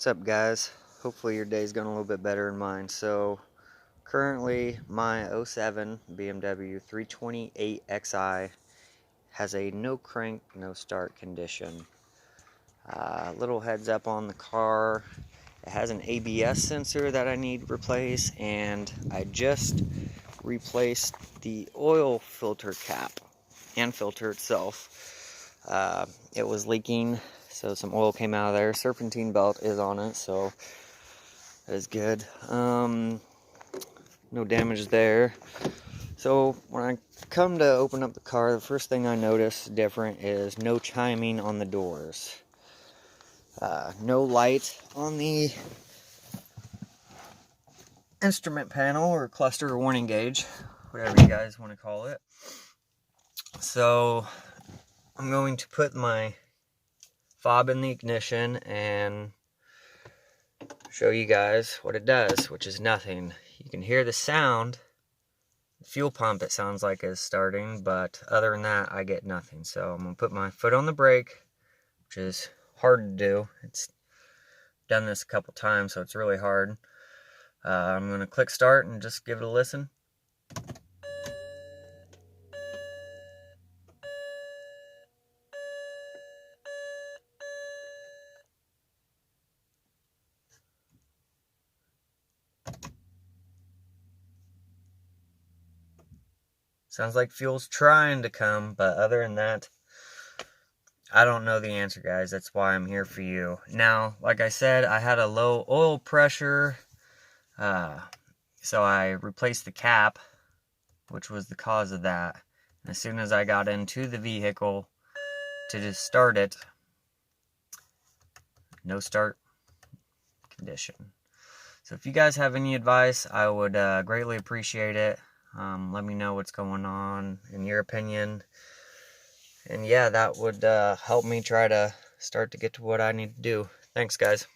What's up, guys? Hopefully your day's going a little bit better than mine. So currently my '07 BMW 328xi has a no crank no start condition. Little heads up on the car, it has an ABS sensor that I need replaced, and I just replaced the oil filter cap and filter itself. It was leaking, so some oil came out of there. Serpentine belt is on it, so that is good. No damage there. So when I come to open up the car, the first thing I notice different is no chiming on the doors. No light on the instrument panel or cluster warning gauge, whatever you guys want to call it. So I'm going to put my fob in the ignition and show you guys what it does, which is nothing. You can hear the sound. The fuel pump, it sounds like, is starting, but other than that, I get nothing. So I'm going to put my foot on the brake, which is hard to do. It's done this a couple times, so it's really hard. I'm going to click start and just give it a listen. Sounds like fuel's trying to come, but other than that, I don't know the answer, guys. That's why I'm here for you. Now, like I said, I had a low oil pressure, so I replaced the cap, which was the cause of that. And as soon as I got into the vehicle to just start it, no start condition. So if you guys have any advice, I would greatly appreciate it. Let me know what's going on in your opinion. And yeah, that would help me try to start to get to what I need to do. Thanks, guys.